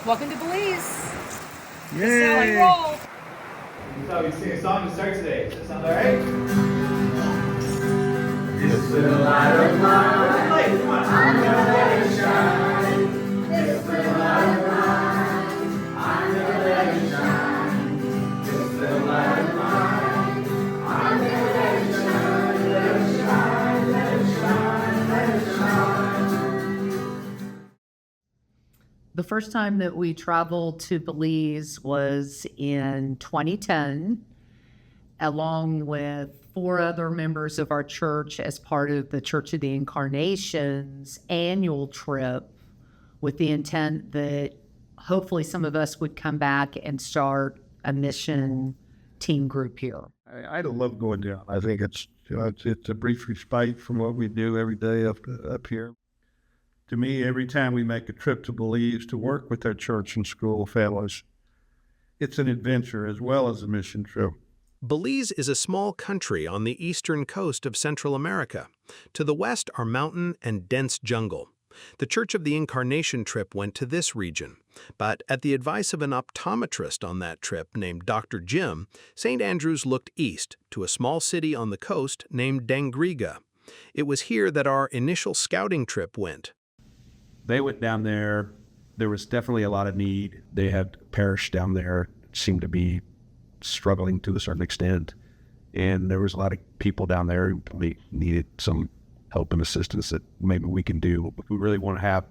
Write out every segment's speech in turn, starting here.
Welcome to Belize. Yay! This is how we roll. So we sing a song to start today. Does that sound alright? This little light of mine, Where's the light? Come on. I'm gonna let it shine. This little light of mine, I'm gonna let it shine. This little light of mine, I'm gonna let it shine. Let it shine, let it shine, let it shine. The first time that we traveled to Belize was in 2010, along with 4 other members of our church as part of the Church of the Incarnation's annual trip, with the intent that hopefully some of us would come back and start a mission team group here. I don't love going down. I think it's a brief respite from what we do every day up here. To me, every time we make a trip to Belize to work with our church and school fellows, it's an adventure as well as a mission trip. Belize is a small country on the eastern coast of Central America. To the west are mountain and dense jungle. The Church of the Incarnation trip went to this region, but at the advice of an optometrist on that trip named Dr. Jim, St. Andrews looked east to a small city on the coast named Dangriga. It was here that our initial scouting trip went. They went down there. There was definitely a lot of need. They had a parish down there, seemed to be struggling to a certain extent. And there was a lot of people down there who probably needed some help and assistance that maybe we can do. If we really want to have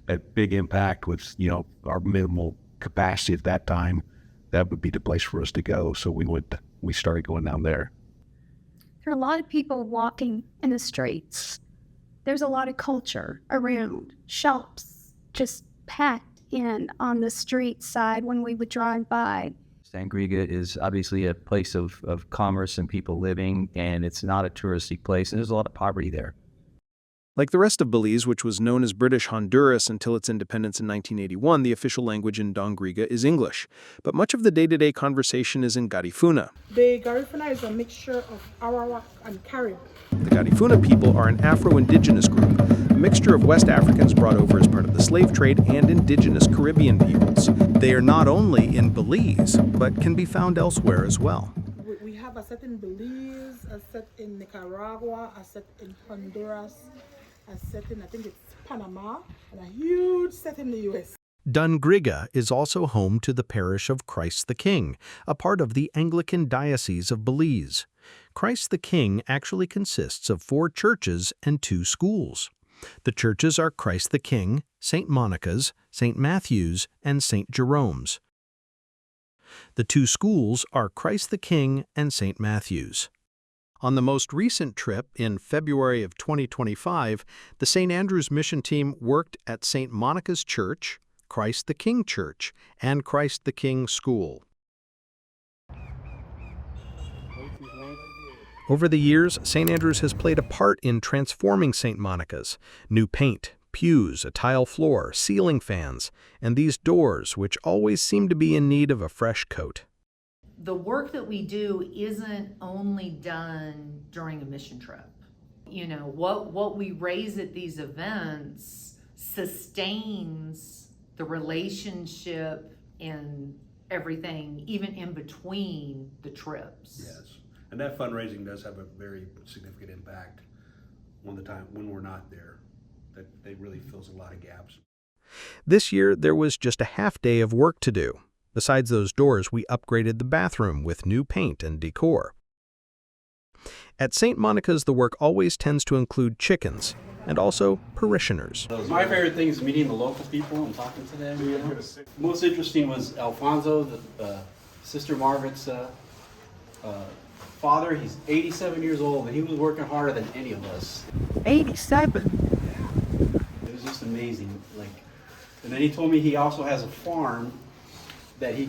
a big impact with, our minimal capacity at that time, that would be the place for us to go. So we started going down there. There are a lot of people walking in the streets. There's a lot of culture around. Shops just packed in on the street side when we would drive by. Dangriga is obviously a place of commerce and people living, and it's not a touristy place, and there's a lot of poverty there. Like the rest of Belize, which was known as British Honduras until its independence in 1981, the official language in Dangriga is English. But much of the day-to-day conversation is in Garifuna. The Garifuna is a mixture of Arawak and Carib. The Garifuna people are an Afro-Indigenous group, a mixture of West Africans brought over as part of the slave trade and indigenous Caribbean peoples. They are not only in Belize, but can be found elsewhere as well. We have a set in Belize, a set in Nicaragua, a set in Honduras, a set in, I think it's Panama, and a huge set in the U.S. Dangriga is also home to the parish of Christ the King, a part of the Anglican Diocese of Belize. Christ the King actually consists of 4 churches and 2 schools. The churches are Christ the King, St. Monica's, St. Matthew's, and St. Jerome's. The 2 schools are Christ the King and St. Matthew's. On the most recent trip, in February of 2025, the St. Andrews mission team worked at St. Monica's Church, Christ the King Church, and Christ the King School. Over the years, St. Andrews has played a part in transforming St. Monica's. New paint, pews, a tile floor, ceiling fans, and these doors, which always seem to be in need of a fresh coat. The work that we do isn't only done during a mission trip. What we raise at these events sustains the relationship and everything, even in between the trips. Yes, and that fundraising does have a very significant impact when we're not there. That it really fills a lot of gaps. This year, there was just a half day of work to do. Besides those doors, we upgraded the bathroom with new paint and decor. At St. Monica's, the work always tends to include chickens and also parishioners. My favorite thing is meeting the local people and talking to them. Most interesting was Alfonso, Sister Margaret's father. He's 87 years old, and he was working harder than any of us. 87? It was just amazing. And then he told me he also has a farm that he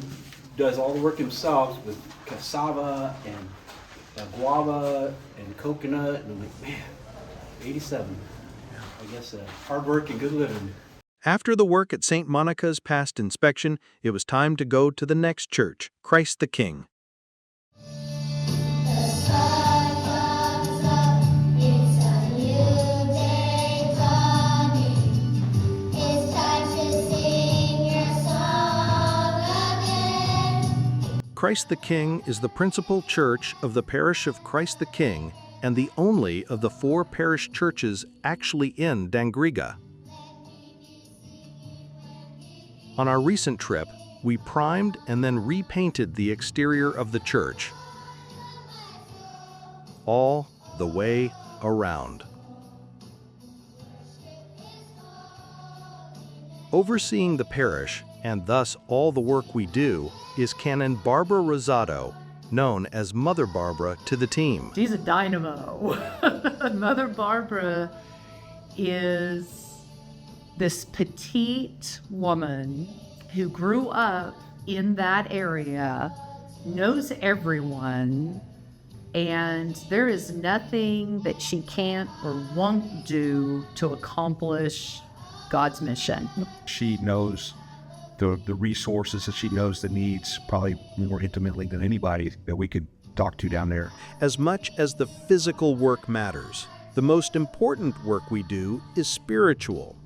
does all the work himself with cassava and guava and coconut. And I'm like, man, 87. I guess hard work and good living. After the work at St. Monica's passed inspection, it was time to go to the next church, Christ the King. It's time to sing your song. Christ the King is the principal church of the parish of Christ the King and the only of the 4 parish churches actually in Dangriga. On our recent trip, we primed and then repainted the exterior of the church, all the way around. Overseeing the parish, and thus all the work we do, is Canon Barbara Rosado, known as Mother Barbara to the team. She's a dynamo. Mother Barbara is this petite woman who grew up in that area, knows everyone, and there is nothing that she can't or won't do to accomplish God's mission. She knows the resources, that she knows the needs probably more intimately than anybody that we could talk to down there. As much as the physical work matters, the most important work we do is spiritual.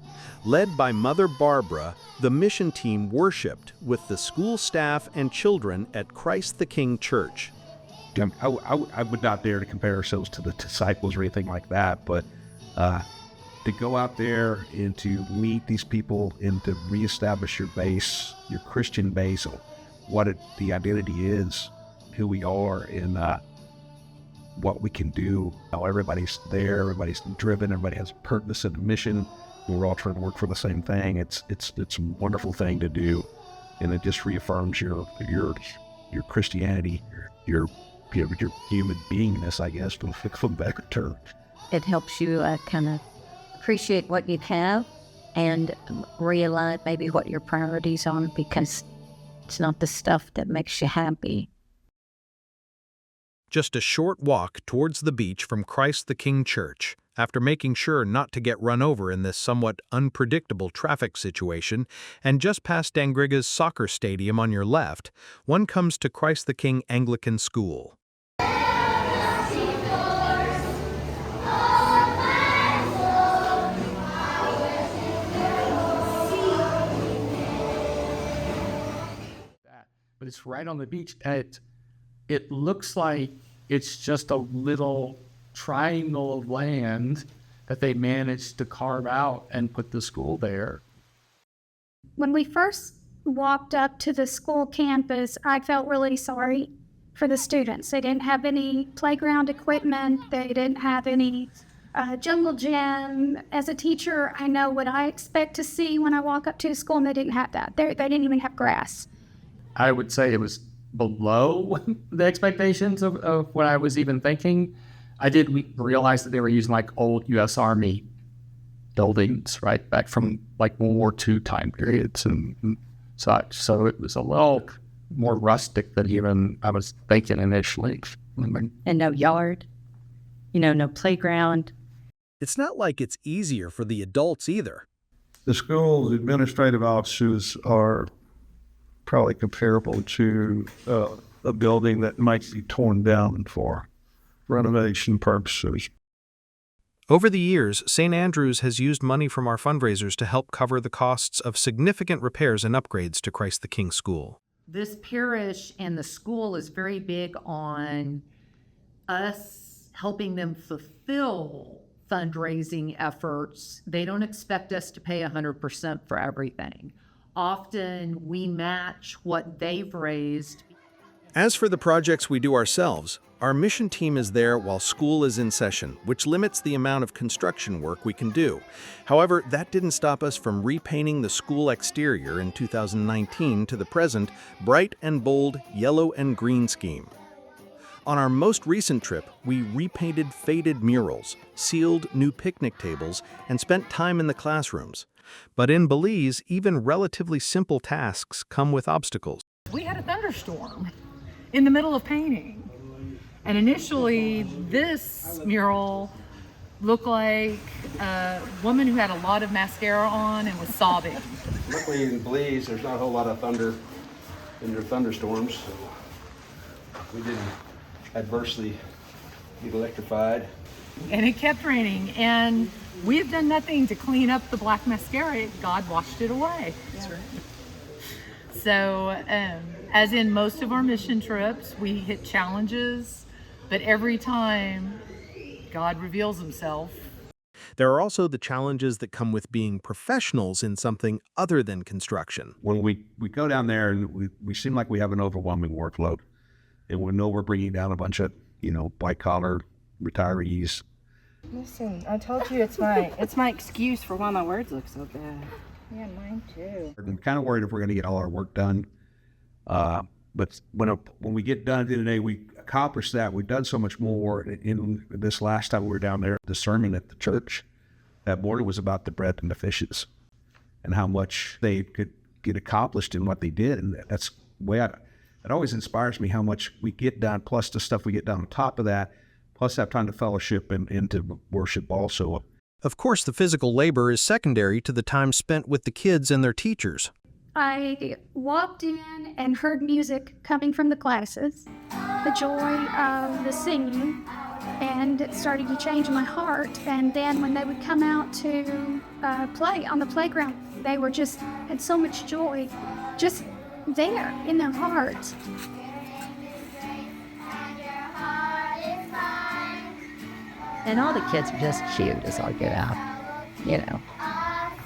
Led by Mother Barbara, the mission team worshiped with the school staff and children at Christ the King Church. I would not dare to compare ourselves to the disciples or anything like that, but to go out there and to meet these people and to reestablish your base, your Christian base, what the identity is, who we are, and what we can do. How everybody's there, everybody's driven, everybody has a purpose and a mission. And we're all trying to work for the same thing. It's a wonderful thing to do, and it just reaffirms your Christianity, your human beingness, I guess, for a better term. It helps you kind of appreciate what you have and realize maybe what your priorities are, because it's not the stuff that makes you happy. Just a short walk towards the beach from Christ the King Church, after making sure not to get run over in this somewhat unpredictable traffic situation, and just past Dangriga's soccer stadium on your left, one comes to Christ the King Anglican School. But it's right on the beach. It looks like it's just a little triangle of land that they managed to carve out and put the school there. When we first walked up to the school campus, I felt really sorry for the students. They didn't have any playground equipment. They didn't have any jungle gym. As a teacher, I know what I expect to see when I walk up to a school, and they didn't have that. They didn't even have grass. I would say it was below the expectations of what I was even thinking. I did realize that they were using like old U.S. Army buildings, right, back from like World War II time periods and such. So it was a little more rustic than even I was thinking initially. And no yard, no playground. It's not like it's easier for the adults either. The school's administrative offices are probably comparable to a building that might be torn down for renovation purposes. Over the years, St. Andrew's has used money from our fundraisers to help cover the costs of significant repairs and upgrades to Christ the King School. This parish and the school is very big on us helping them fulfill fundraising efforts. They don't expect us to pay 100% for everything. Often we match what they've raised. As for the projects we do ourselves, our mission team is there while school is in session, which limits the amount of construction work we can do. However, that didn't stop us from repainting the school exterior in 2019 to the present bright and bold yellow and green scheme. On our most recent trip, we repainted faded murals, sealed new picnic tables, and spent time in the classrooms. But in Belize, even relatively simple tasks come with obstacles. We had a thunderstorm in the middle of painting. And initially, this mural looked like a woman who had a lot of mascara on and was sobbing. Luckily in Belize, there's not a whole lot of thunder in their thunderstorms, so we didn't adversely get electrified. And it kept raining, and we have done nothing to clean up the black mascara. God washed it away. That's right. So As in most of our mission trips, we hit challenges, but every time God reveals himself. There are also the challenges that come with being professionals in something other than construction. When we go down there and we seem like we have an overwhelming workload, and we know we're bringing down a bunch of, white-collar retirees. Listen, I told you it's my excuse for why my words look so bad. Yeah, mine too. I'm kind of worried if we're going to get all our work done. But when we get done at the end of the day, we accomplish that. We've done so much more. In this last time we were down there, the sermon at the church that morning was about the bread and the fishes and how much they could get accomplished in what they did. And that's the way it always inspires me how much we get done, plus the stuff we get done on top of that, plus have time to fellowship and to worship also. Of course, the physical labor is secondary to the time spent with the kids and their teachers. I walked in and heard music coming from the classes, the joy of the singing, and it started to change my heart. And then when they would come out to play on the playground, they were had so much joy just there in their hearts. And all the kids were just cute as all get out,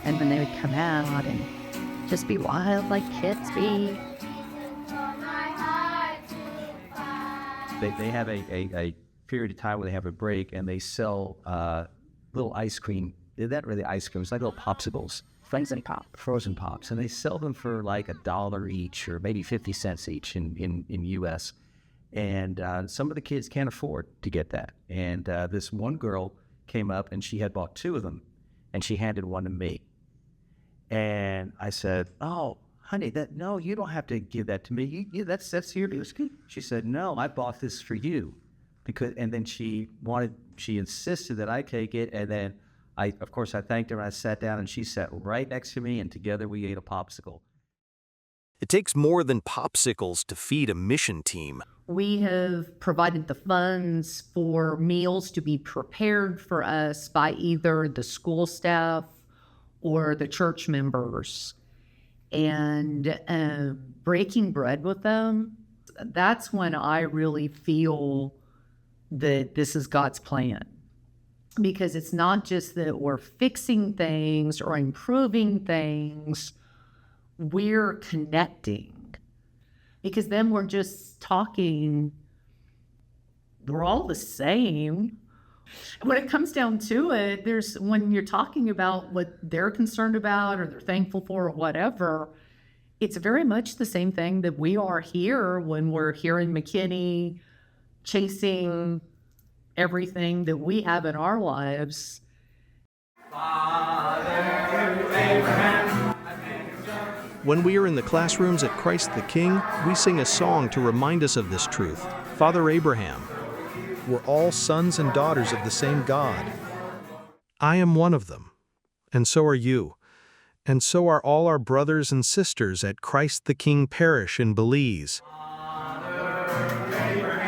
And when they would come out and just be wild like kids be. They have a period of time where they have a break and they sell little ice cream. They're not really ice cream, it's like little popsicles. Frozen pops. And they sell them for like $1 each or maybe 50 cents each in US. And some of the kids can't afford to get that. And this one girl came up and she had bought 2 of them and she handed one to me. And I said, "Oh, honey, no, you don't have to give that to me. That's yours." She said, "No, I bought this for you." And then she insisted that I take it. And then of course, I thanked her and I sat down and she sat right next to me and together we ate a popsicle. It takes more than popsicles to feed a mission team. We have provided the funds for meals to be prepared for us by either the school staff or the church members. And breaking bread with them, that's when I really feel that this is God's plan. Because it's not just that we're fixing things or improving things, we're connecting. Because then we're just talking, we're all the same. When it comes down to it, when you're talking about what they're concerned about or they're thankful for or whatever, it's very much the same thing that we are here when we're here in McKinney, chasing everything that we have in our lives. When we are in the classrooms at Christ the King, we sing a song to remind us of this truth. Father Abraham, we're all sons and daughters of the same God. I am one of them, and so are you, and so are all our brothers and sisters at Christ the King parish in Belize. Father Abraham.